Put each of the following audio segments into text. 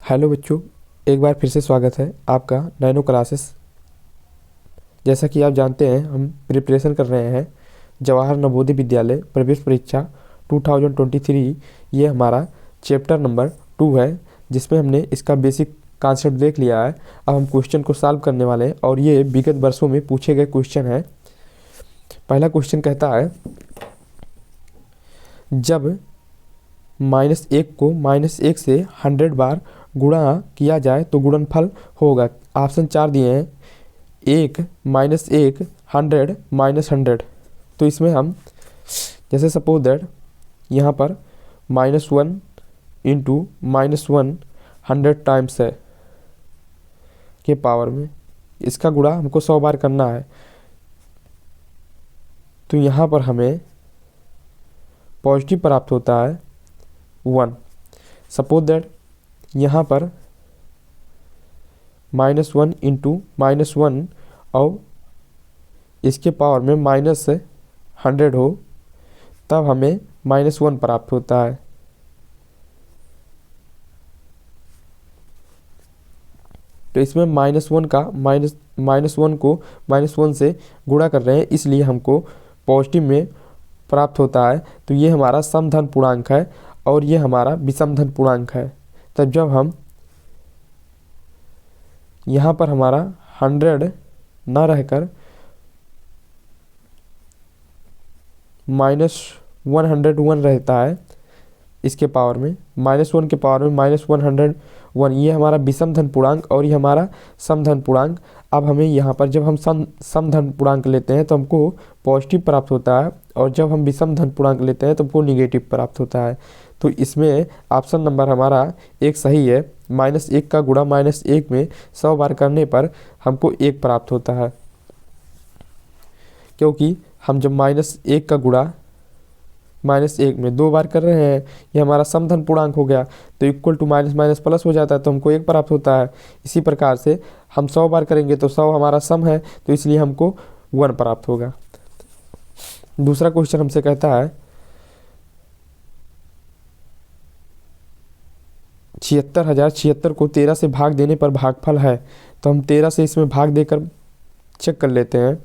Hello बच्चों, एक बार फिर से स्वागत है आपका नैनो क्लासेस। जैसा कि आप जानते हैं, हम प्रिपरेशन कर रहे हैं जवाहर नवोदय विद्यालय प्रवेश परीक्षा 2023। ये हमारा चैप्टर नंबर 2 है, जिसमें हमने इसका बेसिक कॉन्सेप्ट देख लिया है। अब हम क्वेश्चन को सॉल्व करने वाले हैं और ये विगत वर्षों में पूछे गए क्वेश्चन है। पहला क्वेश्चन कहता है, जब -1 को -1 से 100 बार गुणा किया जाए तो गुणनफल होगा। ऑप्शन 4 दिए हैं, 1 -1 100 -100। तो इसमें हम जैसे सपोज दैट यहाँ पर -1 इंटू -1 100 टाइम्स है के पावर में, इसका गुणा हमको 100 बार करना है। तो यहाँ पर हमें पॉजिटिव प्राप्त होता है 1। सपोज दैट यहाँ पर -1 इंटू -1 और इसके पावर में -100 हो, तब हमें -1 प्राप्त होता है। तो इसमें -1 का -1 को -1 से गुणा कर रहे हैं, इसलिए हमको पॉजिटिव में प्राप्त होता है। तो ये हमारा समधन पूर्णांक है और ये हमारा विषमधन पूर्णांक है। तब जब हम यहाँ पर हमारा 100 ना रहकर -101 रहता है, इसके पावर में -1 के पावर में -101, ये हमारा विषमधन पूर्णांक और ये हमारा समधन पूर्णांक। अब हमें यहाँ पर जब हम समधन पूर्णांक लेते हैं तो हमको पॉजिटिव प्राप्त होता है, और जब हम विषमधन पूर्णांक लेते हैं तो हमको निगेटिव प्राप्त होता है। तो इसमें ऑप्शन नंबर हमारा एक सही है। -1 का गुणा -1 में 100 बार करने पर हमको 1 प्राप्त होता है, क्योंकि हम जब -1 का गुणा -1 में 2 बार कर रहे हैं, ये हमारा समधन पूर्णांक हो गया, तो equal to minus minus plus हो जाता है, तो हमको 1 प्राप्त होता है। इसी प्रकार से हम 100 बार करेंगे तो 100 हमारा सम है, तो इसलिए हमको 1 प्राप्त होगा। दूसरा क्वेश्चन हमसे कहता है, 76,076 को 13 से भाग देने पर भागफल है। तो हम 13 से इसमें भाग देकर चेक कर लेते हैं।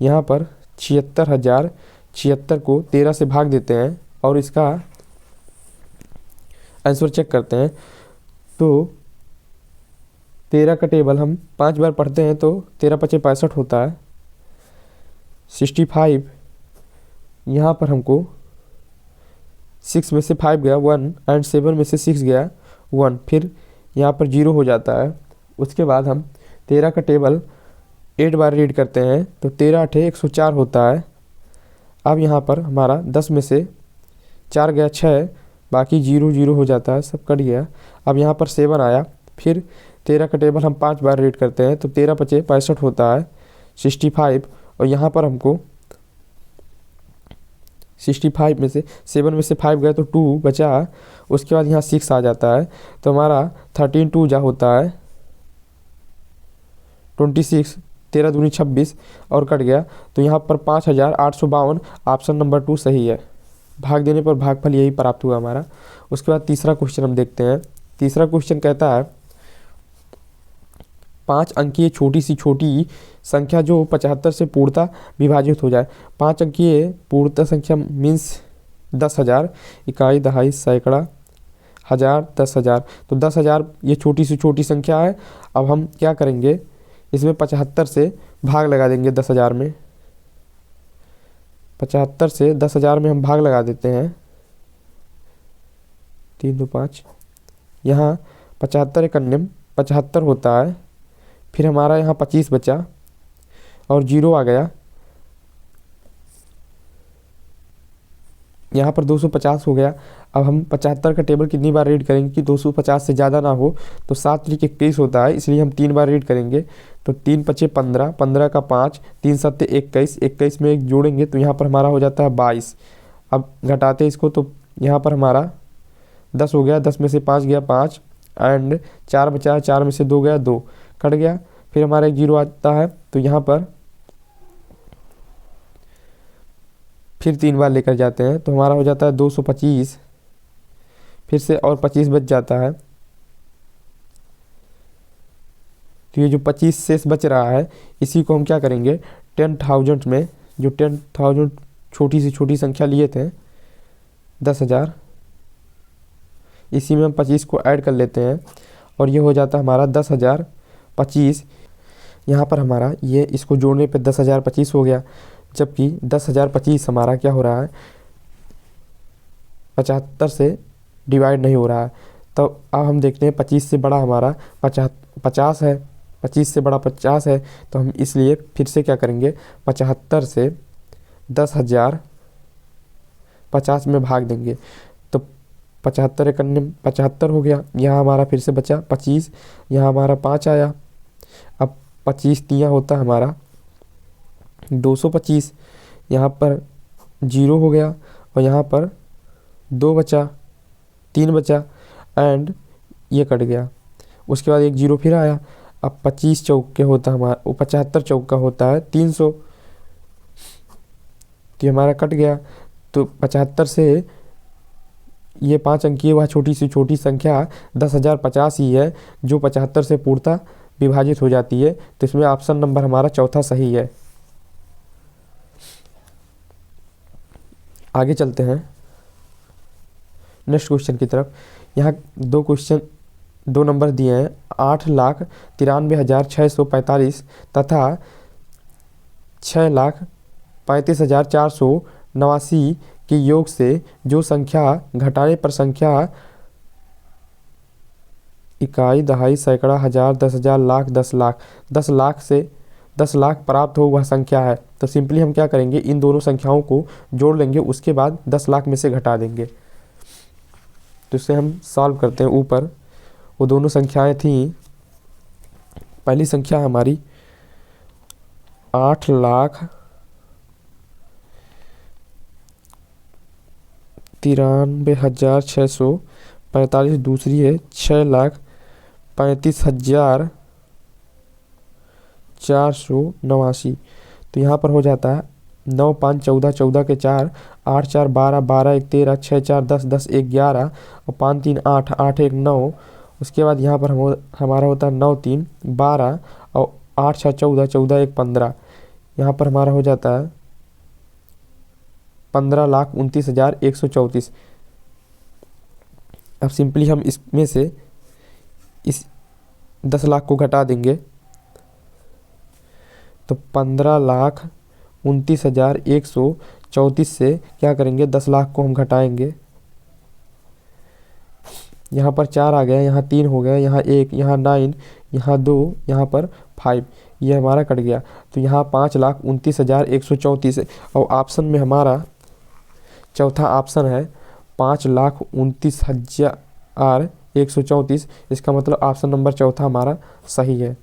यहाँ पर 76,076 को 13 से भाग देते हैं और इसका आंसर चेक करते हैं। तो 13 का टेबल हम 5 बार पढ़ते हैं तो 13 × 5 = 65 होता है। 65 यहाँ पर हमको 6 में से 5 गया 1 एंड 7 में से 6 गया 1, फिर यहाँ पर 0 हो जाता है। उसके बाद हम 13 का टेबल 8 बार रीड करते हैं तो 13 × 8 = 104 होता है। अब यहाँ पर हमारा 10 में से 4 गया 6, बाकी 0 0 हो जाता है, सब कट गया। अब यहाँ पर 7 आया, फिर 13 का टेबल हम 5 बार रीड करते हैं तो 13 × 5 = 65 होता है 65। और यहाँ पर हमको 65 में से 7 में से 5 गया तो 2 बचा, उसके बाद यहाँ 6 आ जाता है, तो हमारा 13 2 जा होता है 26, 13 दूनी 26 और कट गया। तो यहाँ पर 5852, ऑप्शन नंबर 2 सही है। भाग देने पर भागफल यही प्राप्त हुआ हमारा। उसके बाद तीसरा क्वेश्चन हम देखते हैं। तीसरा क्वेश्चन कहता है, 5 अंकीय छोटी से छोटी संख्या जो 75 से पूर्णतः विभाजित हो जाए। 5 अंकीय पूर्णतः संख्या मीन्स 10,000, इकाई, दहाई, सैकड़ा, हज़ार, 10,000। तो 10,000 ये छोटी से छोटी संख्या है। अब हम क्या करेंगे, इसमें 75 से भाग लगा देंगे 10,000 में। 75 से 10,000 में हम भाग लगा देते हैं, 3 2 5। यहाँ 75 × 9 = 75 होता है। फिर हमारा यहाँ 25 बचा और 0 आ गया। यहाँ पर 250 हो गया। अब हम 75 का टेबल कितनी बार रीड करेंगे कि 250 से ज़्यादा ना हो, तो 7 × 21 होता है, इसलिए हम 3 बार रीड करेंगे। तो 3 × 5 = 15, 15 का 5, 3 7 21, 21 में 1 जोड़ेंगे तो यहाँ पर हमारा हो जाता है 22। अब घटाते इसको तो यहाँ पर हमारा 10 हो गया, 10 में से 5 गया 5 एंड 4 बचा, 4 में से 2 गया 2, कट गया। फिर हमारा 1 0 आता है, तो यहाँ पर फिर 3 बार लेकर जाते हैं तो हमारा हो जाता है 225। फिर से और 25 बच जाता है, तो ये जो 25 शेष बच रहा है इसी को हम क्या करेंगे 10,000 में, जो 10,000 छोटी से छोटी संख्या लिए थे 10,000, इसी में हम 25 को ऐड कर लेते हैं और ये हो जाता है हमारा 10,025। यहाँ पर हमारा ये इसको जोड़ने पे 10,025 हो गया, जबकि 10,025 हमारा क्या हो रहा है 75 से डिवाइड नहीं हो रहा है। तो अब हम देखते हैं 25 से बड़ा हमारा 50 है, 25 से बड़ा 50 है, तो हम इसलिए फिर से क्या करेंगे 75 से 10,050 में भाग देंगे। तो 75 एकन्ने 75 हो गया, यहाँ हमारा फिर से बचा 25, यहाँ हमारा 5 आया। अब 25 तिया होता है हमारा 225, यहाँ पर 0 हो गया और यहाँ पर 2 बचा, 3 बचा एंड ये कट गया। उसके बाद एक 0 फिर आया। अब 25 चौके होता है हमारा 75 चौका होता है 300, तो ये हमारा कट गया। तो 75 से ये 5 अंकीय वह छोटी सी छोटी संख्या 10,050 ही है जो 75 से पूर्णतः विभाजित हो जाती है। तो इसमें ऑप्शन नंबर हमारा चौथा सही है। आगे चलते हैं नेक्स्ट क्वेश्चन की तरफ। यहाँ दो नंबर दिए हैं 8,93,645 तथा 6,35,489 के योग से जो संख्या घटाने पर संख्या इकाई, दहाई, सैकड़ा, हजार, 10,000, लाख, 10 लाख, 10 लाख से 10 लाख प्राप्त हो वह संख्या है। तो सिंपली हम क्या करेंगे इन दोनों संख्याओं को जोड़ लेंगे, उसके बाद 10 लाख में से घटा देंगे। तो इसे हम सॉल्व करते हैं। ऊपर वो दोनों संख्याएं थी, पहली संख्या हमारी 8,93,645, दूसरी है 6,35,489। तो यहाँ पर हो जाता है 9, 5, 14, 14 के 4, 8, 4, 12, 12, 1, 13, 6, 4, 10, 10, 1, 11 और 5, 3, 8, 8, 1, 9। उसके बाद यहाँ पर हमारा होता है 9, 3, 12 और 8, 6, 14, 14, 1, 15। यहाँ पर हमारा हो जाता है 15,29,134। अब सिंपली हम इसमें से इस 10 लाख को घटा देंगे तो 15,29,134 से क्या करेंगे 10 लाख को हम घटाएंगे। यहाँ पर 4 आ गया, यहाँ 3 हो गया, यहाँ 1, यहाँ 9, यहाँ 2, यहाँ पर 5, ये हमारा कट गया। तो यहाँ 5,29,134 और ऑप्शन में हमारा चौथा ऑप्शन है 5,29,134। इसका मतलब ऑप्शन नंबर चौथा हमारा सही है।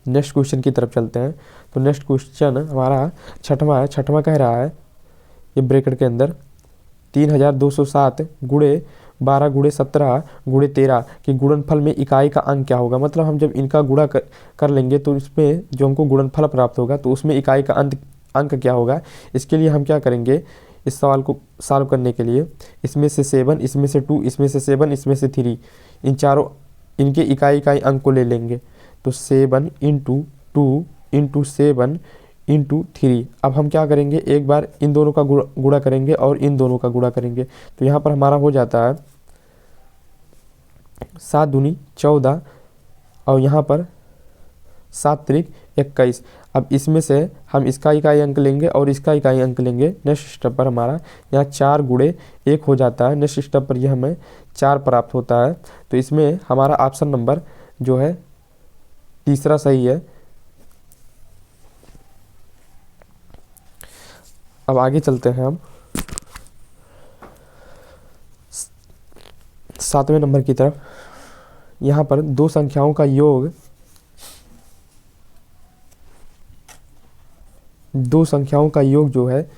नेक्स्ट क्वेश्चन की तरफ चलते हैं। तो नेक्स्ट क्वेश्चन हमारा छठवां है। छठवां कह रहा है ये ब्रैकेट के अंदर 3,207 गुणे 12 गुणे 17 गुणे 13 के गुणनफल में इकाई का अंक क्या होगा। मतलब हम जब इनका गुणा कर लेंगे तो इसमें जो हमको गुणनफल प्राप्त होगा तो उसमें इकाई का अंक क्या होगा। इसके लिए हम क्या करेंगे इस सवाल को सॉल्व करने के लिए इसमें से 7, इसमें से 2, इसमें से 7, इसमें से 3, इन चारों इनके इकाई अंक को ले लेंगे। तो 7 × 2 × 7 × 3। अब हम क्या करेंगे एक बार इन दोनों का गुणा करेंगे और इन दोनों का गुणा करेंगे। तो यहाँ पर हमारा हो जाता है 7 दूनी 14 और यहाँ पर 7 त्रिक 21। अब इसमें से हम इसका इकाई अंक लेंगे और इसका इकाई अंक लेंगे। नेक्स्ट स्टेप पर हमारा यहाँ 4 गुणे 1 हो जाता है। नेक्स्ट स्टेप पर यह हमें 4 प्राप्त होता है। तो इसमें हमारा ऑप्शन नंबर जो है तीसरा सही है। अब आगे चलते हैं हम 7वें नंबर की तरफ। यहाँ पर दो संख्याओं का योग जो है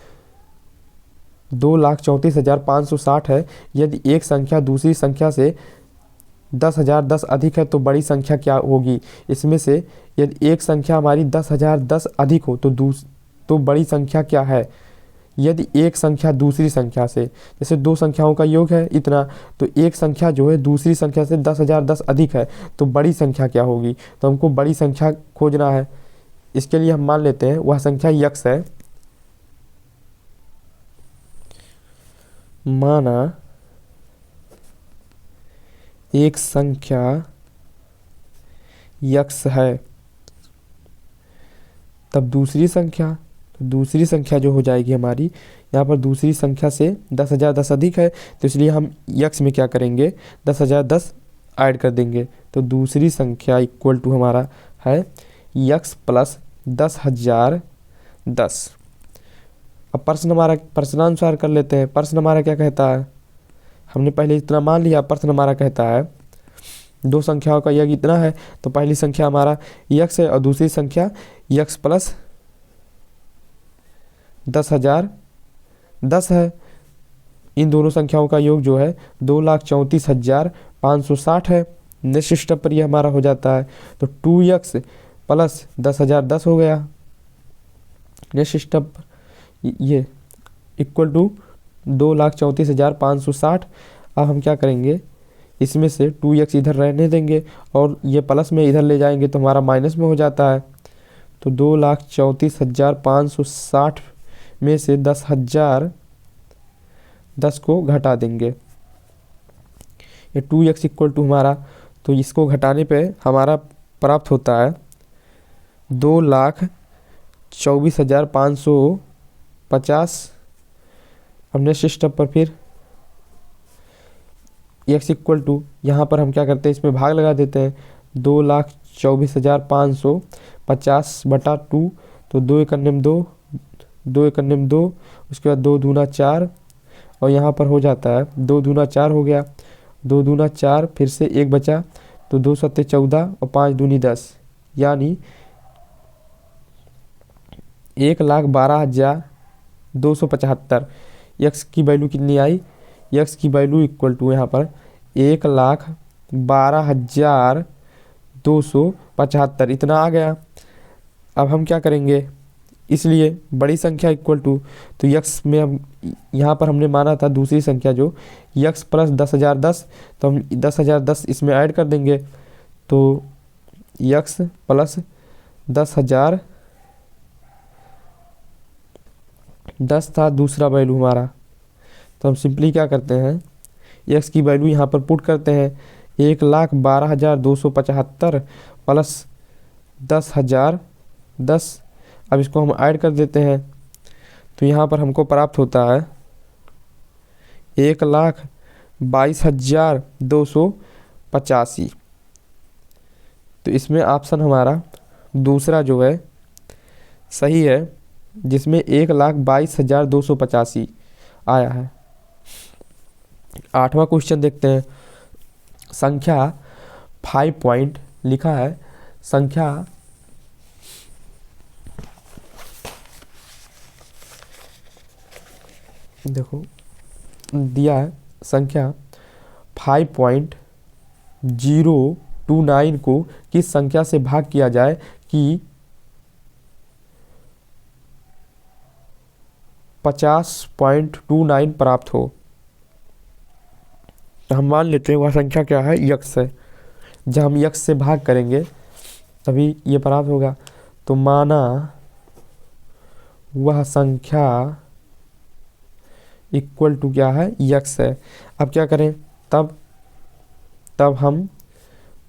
2,34,560 है। यदि एक संख्या दूसरी संख्या से 10,010 अधिक है तो बड़ी संख्या क्या होगी। इसमें से यदि एक संख्या हमारी 10,010 अधिक हो तो बड़ी संख्या क्या है। यदि एक संख्या दूसरी संख्या से, जैसे दो संख्याओं का योग है इतना, तो एक संख्या जो है दूसरी संख्या से 10,010 अधिक है, तो बड़ी संख्या क्या होगी, तो हमको बड़ी संख्या खोजना है। इसके लिए हम मान लेते हैं वह संख्या यक्स है। माना एक संख्या यक्स है, तब दूसरी संख्या जो हो जाएगी हमारी, यहाँ पर दूसरी संख्या से 10,010 अधिक है, तो इसलिए हम यक्स में क्या करेंगे, 10,010 ऐड कर देंगे। तो दूसरी संख्या इक्वल टू हमारा है यक्स प्लस 10,010। अब प्रश्नानुसार कर लेते हैं। प्रश्न हमारा क्या कहता है, हमने पहले इतना मान लिया। प्रश्न हमारा कहता है दो संख्याओं का योग इतना है, तो पहली संख्या हमारा यक्स है और दूसरी संख्या यक्स प्लस 10,010 है। इन दोनों संख्याओं का योग जो है 2,34,560 है। निश्चित स्टेप पर यह हमारा हो जाता है, तो 2x प्लस 10,010 हो गया। निश्चित स्टेप ये इक्वल टू 2,34,560। अब हम क्या करेंगे, इसमें से 2x इधर रहने देंगे और ये प्लस में इधर ले जाएंगे तो हमारा माइनस में हो जाता है। तो 2,34,560 में से 10,010 को घटा देंगे। ये 2x इक्वल टू हमारा, तो इसको घटाने पे हमारा प्राप्त होता है 2,24,550। अब नेक्स्ट स्टेप पर फिर x इक्वल टू, यहाँ पर हम क्या करते हैं, इसमें भाग लगा देते हैं। 2,24,550 बटा 2, तो 2 एकन्ने में 2, 2 एकन्ने में 2, उसके बाद 2 दूना 4 और यहाँ पर हो जाता है 2 दूना 4 हो गया। 2 दूना 4, फिर से 1 बचा, तो 2 सत्ते 14 और 5 दूनी 10, यानी 1,12,275। एक्स की वैल्यू कितनी आई, एक्स की वैल्यू इक्वल टू यहाँ पर 1,12,275 इतना आ गया। अब हम क्या करेंगे, इसलिए बड़ी संख्या इक्वल टू, तो यक्स में हम यहाँ पर हमने माना था दूसरी संख्या जो यक्स प्लस 10,010, तो हम 10,010 इसमें ऐड कर देंगे। तो यक्स प्लस 10,010 था दूसरा वैल्यू हमारा। तो हम सिंपली क्या करते हैं, एक्स की वैल्यू यहाँ पर पुट करते हैं 1,12,275 प्लस 10,010। अब इसको हम ऐड कर देते हैं, तो यहाँ पर हमको प्राप्त होता है 1,22,285। तो इसमें ऑप्शन हमारा दूसरा जो है सही है, जिसमें 1,22,285 आया है। 8वां क्वेश्चन देखते हैं। संख्या 5 पॉइंट लिखा है, संख्या देखो दिया है, संख्या 5.029 को किस संख्या से भाग किया जाए कि 50.29 प्राप्त हो। हम मान लेते हैं वह संख्या क्या है, यक्स है। जब हम यक्स से भाग करेंगे तभी ये प्राप्त होगा। तो माना वह संख्या इक्वल टू क्या है, यक्स है। अब क्या करें, तब हम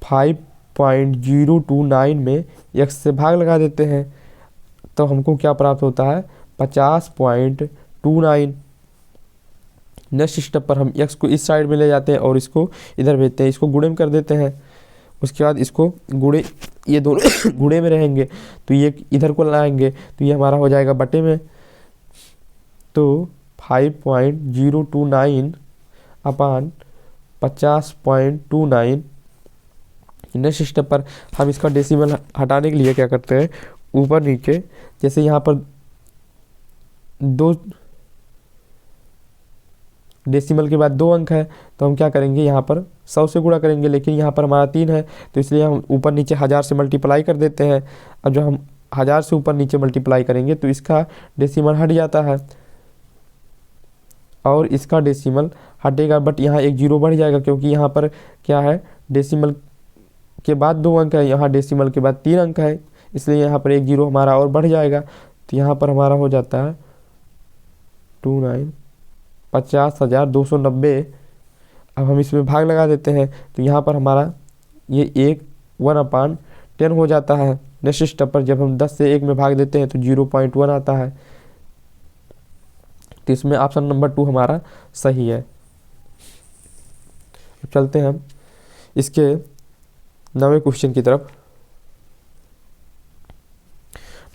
5.029 में यक्स से भाग लगा देते हैं, तो हमको क्या प्राप्त होता है, 50.29। नेक्स्ट स्टेप पर हम x को इस साइड में ले जाते हैं और इसको इधर भेजते हैं, इसको गुणे में कर देते हैं। उसके बाद इसको गुणे, ये दोनों गुणे में रहेंगे, तो ये इधर को लाएंगे तो ये हमारा हो जाएगा बटे में। तो 5.029 अपान 50.29। नेक्स्ट स्टेप पर हम इसका डेसिमल हटाने के लिए क्या करते हैं, ऊपर नीचे, जैसे यहाँ पर 2 डेसिमल के बाद 2 अंक है, तो हम क्या करेंगे, यहाँ पर 100 से गुणा करेंगे, लेकिन यहाँ पर हमारा 3 है, तो इसलिए हम ऊपर नीचे 1000 से मल्टीप्लाई कर देते हैं। अब जो हम 1000 से ऊपर नीचे मल्टीप्लाई करेंगे तो इसका डेसिमल हट जाता है, और इसका डेसिमल हटेगा, बट यहाँ एक जीरो बढ़ जाएगा क्योंकि यहाँ पर क्या है, डेसिमल के बाद 2 अंक है, यहाँ डेसिमल के बाद 3 अंक है, इसलिए यहाँ पर एक जीरो हमारा और बढ़ जाएगा। तो यहाँ पर हमारा हो जाता है 50,290। अब हम इसमें भाग लगा देते हैं, तो यहाँ पर हमारा ये 1/10 हो जाता है। नेक्स्ट स्टेप पर जब हम 10 से 1 में भाग देते हैं तो 0.1 आता है। तो इसमें ऑप्शन नंबर 2 हमारा सही है। चलते हैं हम इसके 9वें क्वेश्चन की तरफ।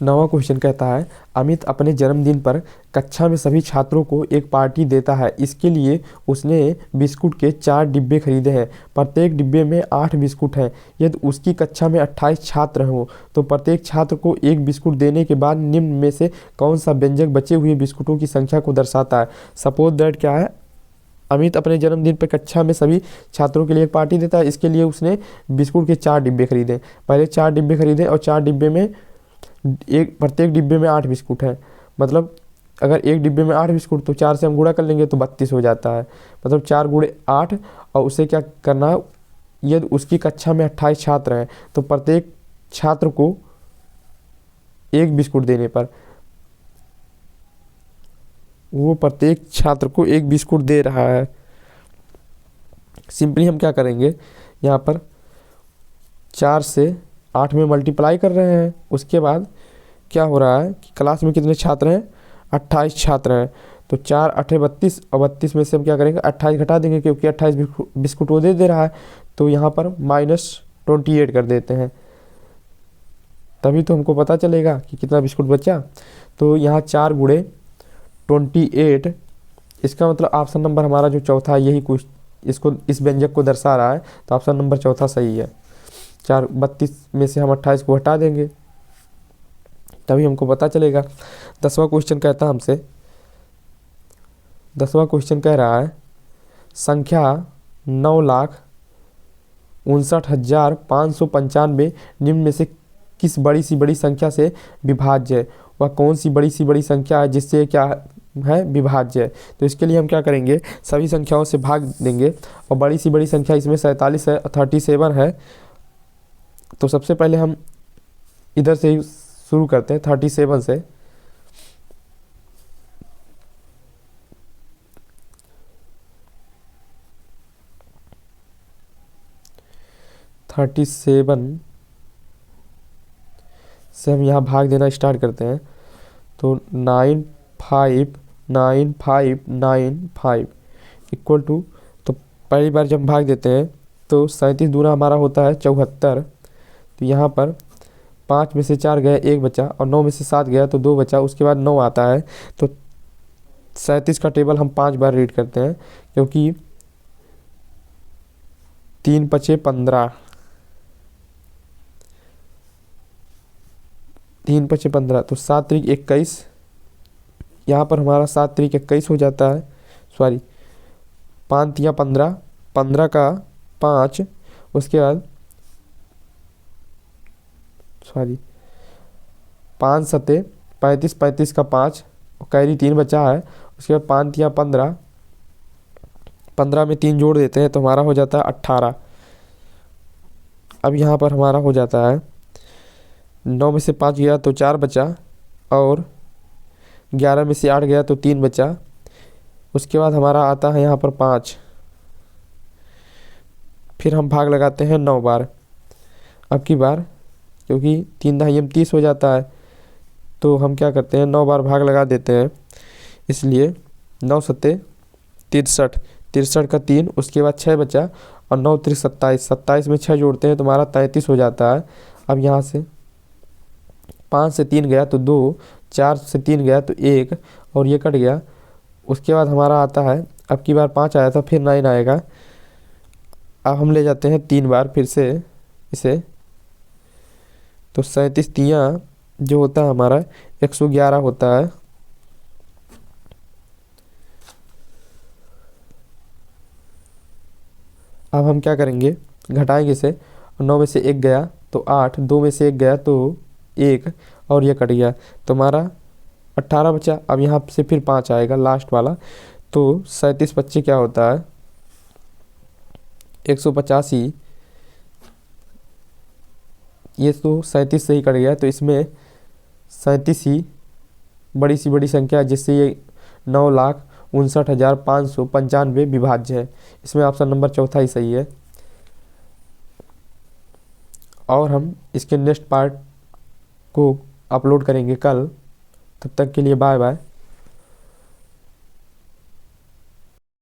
9वां क्वेश्चन कहता है, अमित अपने जन्मदिन पर कक्षा में सभी छात्रों को एक पार्टी देता है। इसके लिए उसने बिस्कुट के 4 डिब्बे खरीदे हैं। प्रत्येक डिब्बे में 8 बिस्कुट हैं। यदि उसकी कक्षा में 28 छात्र हों तो प्रत्येक छात्र को एक बिस्कुट देने के बाद निम्न में से कौन सा व्यंजक बचे हुए बिस्कुटों की संख्या को दर्शाता है। सपोज दैट क्या है, अमित अपने जन्मदिन पर कक्षा में सभी छात्रों के लिए एक पार्टी देता है। इसके लिए उसने बिस्कुट के 4 डिब्बे खरीदे। पहले 4 डिब्बे खरीदे और 4 डिब्बे में प्रत्येक डिब्बे में 8 बिस्कुट है। मतलब अगर एक डिब्बे में 8 बिस्कुट तो 4 से हम गुणा कर लेंगे तो 32 हो जाता है। मतलब 4 गुणे 8, और उसे क्या करना है, यदि उसकी कक्षा में 28 छात्र हैं तो प्रत्येक छात्र को एक बिस्कुट देने पर वो प्रत्येक छात्र को एक बिस्कुट दे रहा है। सिंपली हम क्या करेंगे, यहाँ पर 4 से 8 में मल्टीप्लाई कर रहे हैं। उसके बाद क्या हो रहा है कि क्लास में कितने छात्र हैं, 28 छात्र हैं। तो 4 8 32, और 32 में से हम क्या करेंगे, 28 घटा देंगे क्योंकि 28 बिस्कुट वो दे रहा है। तो यहाँ पर -28 कर देते हैं, तभी तो हमको पता चलेगा कि कितना बिस्कुट बचा। तो यहाँ 4 गुणे 28, इसका मतलब ऑप्शन नंबर हमारा जो चौथा है यही कुछ इसको इस व्यंजक को दर्शा रहा है। तो ऑप्शन नंबर चौथा सही है। 32 में से हम 28 को हटा देंगे, तभी हमको पता चलेगा। 10वां क्वेश्चन कहता है हमसे, 10वां क्वेश्चन कह रहा है, संख्या 9,59,595 निम्न में से किस बड़ी सी बड़ी संख्या से विभाज्य है। वह कौन सी बड़ी सी बड़ी संख्या है जिससे क्या है, विभाज्य है। तो इसके लिए हम क्या करेंगे, सभी संख्याओं से भाग देंगे, और बड़ी सी बड़ी संख्या इसमें 47 है, 37 है। तो सबसे पहले हम इधर से ही शुरू करते हैं 37 से। से हम यहाँ भाग देना स्टार्ट करते हैं। तो 95995 इक्वल टू, तो पहली बार जब भाग देते हैं तो 37 दूना हमारा होता है 74। तो यहाँ पर 5 में से 4 गया 1 बचा, और 9 में से 7 गया तो 2 बचा, उसके बाद 9 आता है। तो 37 का टेबल हम 5 बार रीड करते हैं, क्योंकि 3 पचे 15, 3 पचे 15, तो 7 त्रिक 21, यहाँ पर हमारा 7 त्रिक 21 हो जाता है। सॉरी, 5 तिया 15, 15 का 5, उसके बाद 5 सते 35, 35 का 5, कैरी 3 बचा है। उसके बाद 5 तिया 15, 15 में 3 जोड़ देते हैं तो हमारा हो जाता है 18। अब यहाँ पर हमारा हो जाता है 9 में से 5 गया तो 4 बचा, और 11 में से 8 गया तो 3 बचा। उसके बाद हमारा आता है यहाँ पर 5। फिर हम भाग लगाते हैं 9 बार। अब की बार क्योंकि 3 दहाई 30 हो जाता है, तो हम क्या करते हैं 9 बार भाग लगा देते हैं। इसलिए 9 सत्ते 63, 63 का 3, उसके बाद 6 बचा, और 9 त्रिक 27, 27 में 6 जोड़ते हैं तो हमारा 33 हो जाता है। अब यहाँ से 5 से 3 गया तो 2, 4 से 3 गया तो 1, और ये कट गया। उसके बाद हमारा आता है, अब की बार 5 आया था, फिर 9 आएगा। अब हम ले जाते हैं 3 बार फिर से इसे, तो 37 तियाँ जो होता है हमारा 111 होता है। अब हम क्या करेंगे, घटाएंगे इसे। 9 में से 1 गया तो 8, 2 में से 1 गया तो 1, और ये कट गया तो हमारा 18 बचा। अब यहाँ से फिर 5 आएगा लास्ट वाला, तो 37 क्या होता है 185, ये तो 37 से ही कट गया, तो इसमें 37 ही बड़ी सी बड़ी संख्या है, जिससे ये 9,59,595 विभाज्य है। इसमें ऑप्शन नंबर चौथा ही सही है। और हम इसके नेक्स्ट पार्ट को अपलोड करेंगे कल। तब तक के लिए बाय बाय।